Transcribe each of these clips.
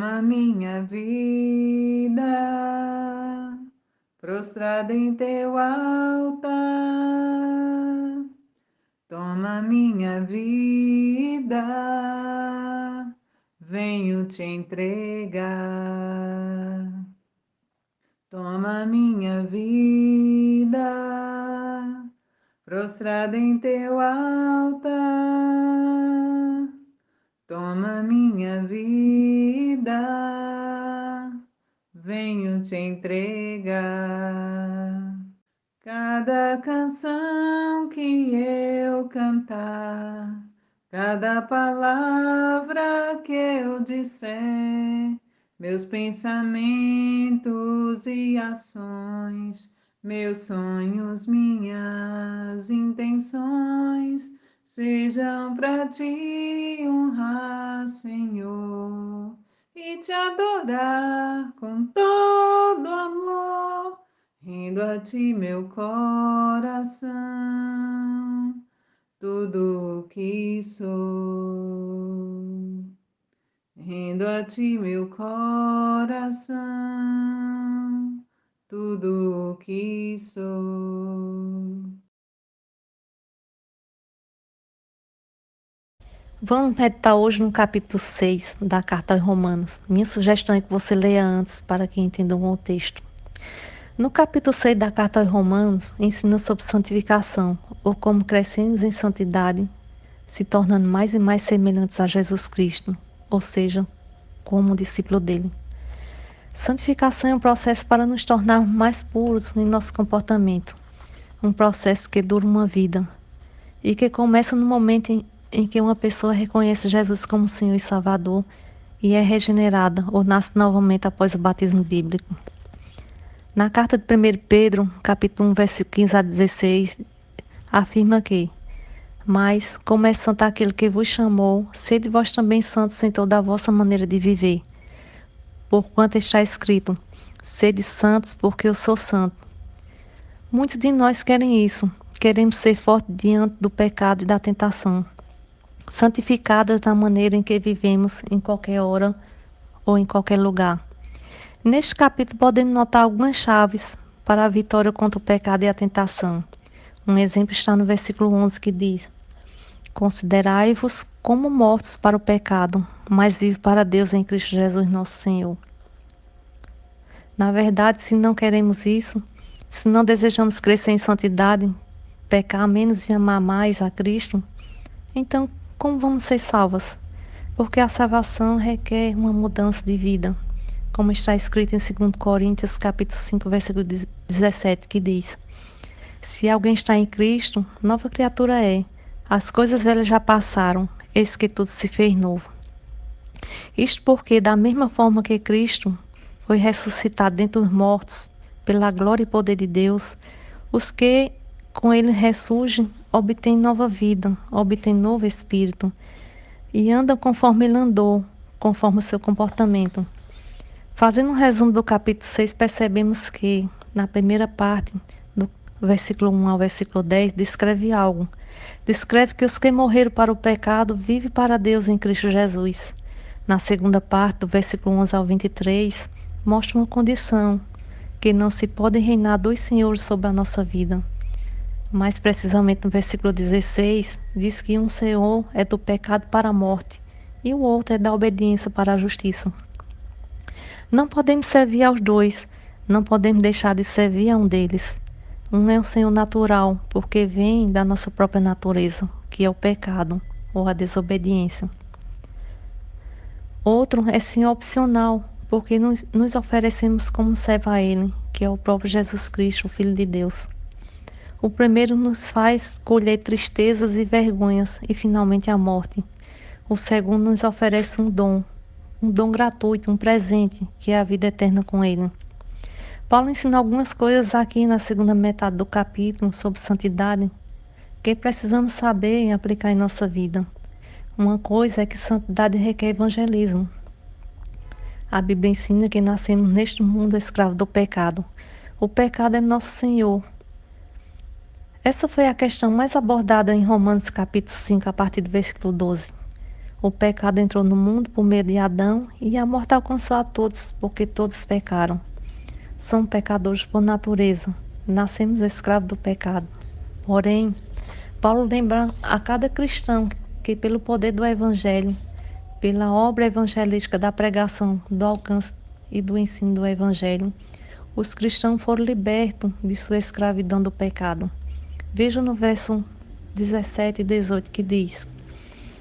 Toma minha vida, prostrada em teu altar. Toma minha vida, venho te entregar. Toma minha vida, prostrada em teu altar. Toma minha vida, venho te entregar. Cada canção que eu cantar, cada palavra que eu disser, meus pensamentos e ações, meus sonhos, minhas intenções, sejam para te honrar, Senhor, e te adorar com todo amor. Rendo a ti meu coração, tudo o que sou. Rendo a ti meu coração, tudo o que sou. Vamos meditar hoje no capítulo 6 da Carta aos Romanos. Minha sugestão é que você leia antes para que entenda o contexto. No capítulo 6 da Carta aos Romanos, ensina sobre santificação, ou como crescemos em santidade, se tornando mais e mais semelhantes a Jesus Cristo, ou seja, como discípulo dele. Santificação é um processo para nos tornarmos mais puros em nosso comportamento, um processo que dura uma vida e que começa no momento em que uma pessoa reconhece Jesus como Senhor e Salvador e é regenerada ou nasce novamente após o batismo bíblico. Na carta de 1 Pedro, capítulo 1, versículo 15 a 16, afirma que: Mas, como é santo aquele que vos chamou, sede vós também santos em toda a vossa maneira de viver. Porquanto está escrito: Sede santos, porque eu sou santo. Muitos de nós querem isso. Queremos ser fortes diante do pecado e da tentação, santificadas da maneira em que vivemos em qualquer hora ou em qualquer lugar. Neste capítulo podemos notar algumas chaves para a vitória contra o pecado e a tentação. Um exemplo está no versículo 11 que diz: Considerai-vos como mortos para o pecado, mas vivos para Deus em Cristo Jesus nosso Senhor. Na verdade, se não queremos isso, se não desejamos crescer em santidade, pecar menos e amar mais a Cristo, então como vamos ser salvas? Porque a salvação requer uma mudança de vida, como está escrito em 2 Coríntios capítulo 5, versículo 17, que diz: Se alguém está em Cristo, nova criatura é. As coisas velhas já passaram, eis que tudo se fez novo. Isto porque, da mesma forma que Cristo foi ressuscitado dentre os mortos, pela glória e poder de Deus, os que com ele ressurgem obtêm nova vida, obtêm novo espírito e andam conforme ele andou, conforme o seu comportamento. Fazendo um resumo do capítulo 6, percebemos que, na primeira parte, do versículo 1 ao versículo 10, descreve algo. Descreve que os que morreram para o pecado vivem para Deus em Cristo Jesus. Na segunda parte, do versículo 11 ao 23, mostra uma condição, que não se pode reinar dois senhores sobre a nossa vida. Mais precisamente no versículo 16, diz que um senhor é do pecado para a morte e o outro é da obediência para a justiça. Não podemos servir aos dois, não podemos deixar de servir a um deles. Um é um senhor natural, porque vem da nossa própria natureza, que é o pecado ou a desobediência. Outro é senhor opcional, porque nos oferecemos como servo a ele, que é o próprio Jesus Cristo, o Filho de Deus. O primeiro nos faz colher tristezas e vergonhas e finalmente a morte. O segundo nos oferece um dom gratuito, um presente, que é a vida eterna com ele. Paulo ensina algumas coisas aqui na segunda metade do capítulo sobre santidade que precisamos saber e aplicar em nossa vida. Uma coisa é que santidade requer evangelismo. A Bíblia ensina que nascemos neste mundo escravo do pecado. O pecado é nosso Senhor. Essa foi a questão mais abordada em Romanos capítulo 5, a partir do versículo 12. O pecado entrou no mundo por meio de Adão e a morte alcançou a todos, porque todos pecaram. São pecadores por natureza. Nascemos escravos do pecado. Porém, Paulo lembra a cada cristão que, pelo poder do Evangelho, pela obra evangelística da pregação, do alcance e do ensino do Evangelho, os cristãos foram libertos de sua escravidão do pecado. Veja no verso 17 e 18 que diz: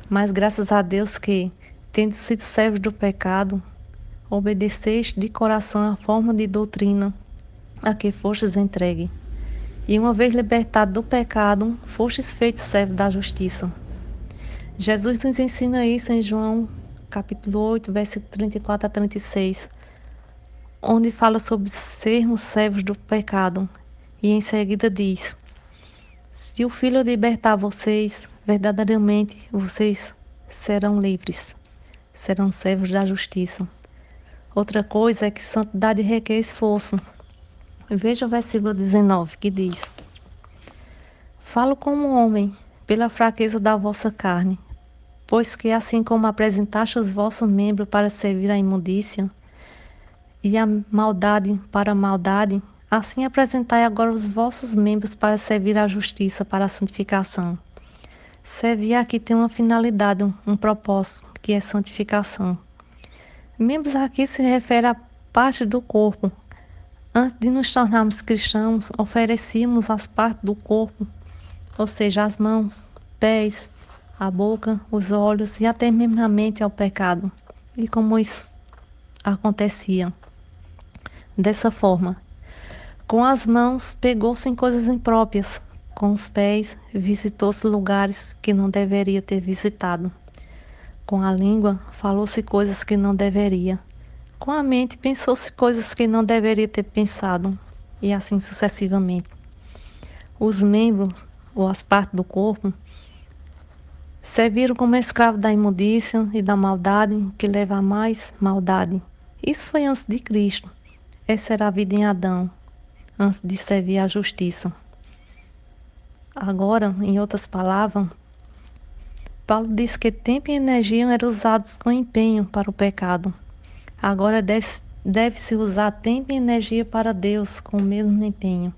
Mas graças a Deus que, tendo sido servos do pecado, obedeceste de coração a forma de doutrina a que fostes entregue. E uma vez libertado do pecado, fostes feitos servos da justiça. Jesus nos ensina isso em João, capítulo 8, versículo 34 a 36, onde fala sobre sermos servos do pecado. E em seguida diz: Se o Filho libertar vocês, verdadeiramente vocês serão livres, serão servos da justiça. Outra coisa é que santidade requer esforço. Veja o versículo 19 que diz: Falo como homem, pela fraqueza da vossa carne, pois que assim como apresentaste os vossos membros para servir à imundícia, e a maldade para a maldade, assim apresentai agora os vossos membros para servir à justiça, para a santificação. Servir aqui tem uma finalidade, um propósito, que é santificação. Membros aqui se refere a parte do corpo. Antes de nos tornarmos cristãos, oferecíamos as partes do corpo, ou seja, as mãos, pés, a boca, os olhos e até mesmo a mente ao pecado. E como isso acontecia? Dessa forma, com as mãos pegou-se em coisas impróprias, com os pés visitou-se lugares que não deveria ter visitado. Com a língua falou-se coisas que não deveria. Com a mente pensou-se coisas que não deveria ter pensado, e assim sucessivamente. Os membros, ou as partes do corpo, serviram como escravo da imundícia e da maldade, que leva a mais maldade. Isso foi antes de Cristo. Essa era a vida em Adão, antes de servir à justiça. Agora, em outras palavras, Paulo diz que tempo e energia eram usados com empenho para o pecado. Agora deve-se usar tempo e energia para Deus com o mesmo empenho.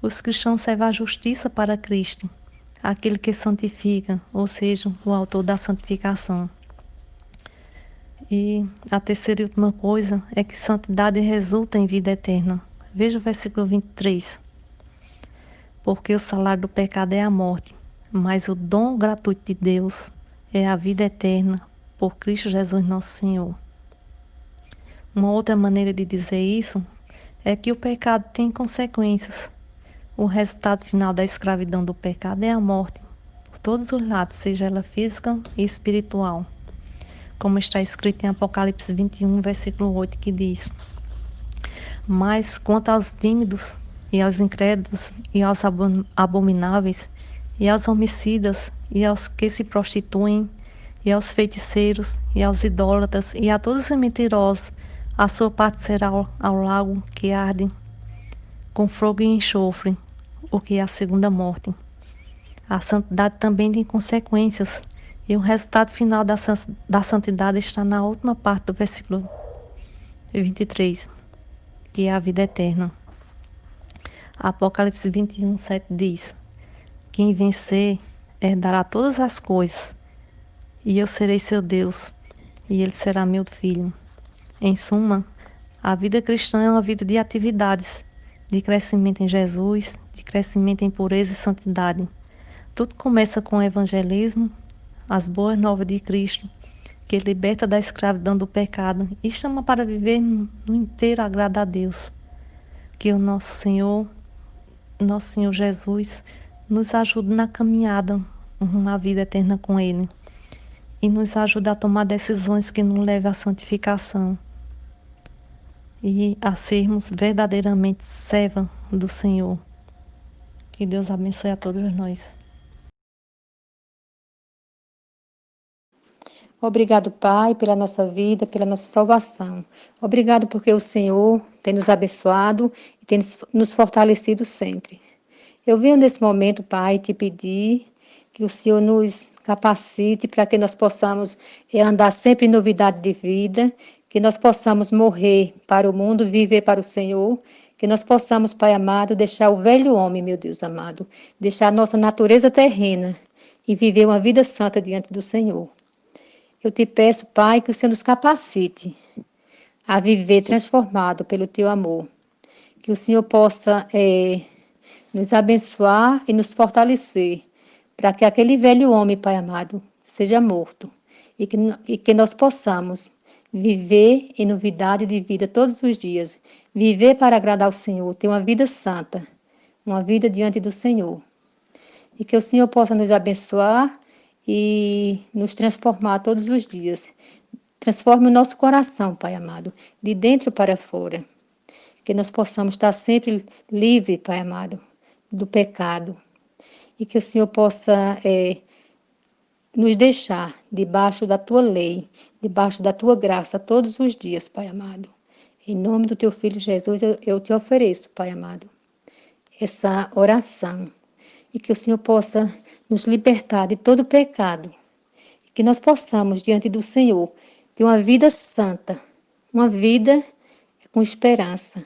Os cristãos servem a justiça para Cristo, aquele que santifica, ou seja, o autor da santificação. E a terceira e última coisa é que santidade resulta em vida eterna. Veja o versículo 23. Porque o salário do pecado é a morte, mas o dom gratuito de Deus é a vida eterna por Cristo Jesus nosso Senhor. Uma outra maneira de dizer isso é que o pecado tem consequências. O resultado final da escravidão do pecado é a morte, por todos os lados, seja ela física e espiritual. Como está escrito em Apocalipse 21, versículo 8, que diz: Mas quanto aos tímidos, e aos incrédulos, e aos abomináveis, e aos homicidas, e aos que se prostituem, e aos feiticeiros, e aos idólatras, e a todos os mentirosos, a sua parte será ao lago que arde com fogo e enxofre, o que é a segunda morte. A santidade também tem consequências, e o resultado final da santidade está na última parte do versículo 23, que é a vida eterna. Apocalipse 21, 7 diz: Quem vencer herdará todas as coisas, e eu serei seu Deus, e ele será meu filho. Em suma, a vida cristã é uma vida de atividades, de crescimento em Jesus, de crescimento em pureza e santidade. Tudo começa com o evangelismo, as boas novas de Cristo, que liberta da escravidão do pecado e chama para viver no inteiro agrado a Deus. Que o nosso Senhor Jesus, nos ajude na caminhada, uma vida eterna com Ele, e nos ajude a tomar decisões que nos levem à santificação e a sermos verdadeiramente servos do Senhor. Que Deus abençoe a todos nós. Obrigado, Pai, pela nossa vida, pela nossa salvação. Obrigado porque o Senhor tem nos abençoado e tem nos fortalecido sempre. Eu venho nesse momento, Pai, te pedir que o Senhor nos capacite para que nós possamos andar sempre em novidade de vida, que nós possamos morrer para o mundo, viver para o Senhor, que nós possamos, Pai amado, deixar o velho homem, meu Deus amado, deixar a nossa natureza terrena e viver uma vida santa diante do Senhor. Eu te peço, Pai, que o Senhor nos capacite a viver transformado pelo teu amor, que o Senhor possa nos abençoar e nos fortalecer, para que aquele velho homem, Pai amado, seja morto e que nós possamos viver em novidade de vida todos os dias, viver para agradar ao Senhor, ter uma vida santa, uma vida diante do Senhor. E que o Senhor possa nos abençoar e nos transformar todos os dias. Transforme o nosso coração, Pai amado, de dentro para fora. Que nós possamos estar sempre livre, Pai amado, do pecado. E que o Senhor possa nos deixar debaixo da Tua lei, debaixo da Tua graça todos os dias, Pai amado. Em nome do Teu Filho Jesus, eu te ofereço, Pai amado, essa oração. E que o Senhor possa nos libertar de todo pecado. E que nós possamos, diante do Senhor, ter uma vida santa, uma vida com esperança.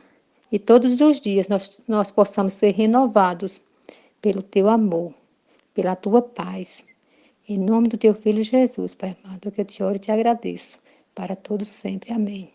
E todos os dias nós possamos ser renovados pelo Teu amor, pela Tua paz. Em nome do Teu Filho Jesus, Pai amado, que eu te oro e te agradeço. Para todos sempre. Amém.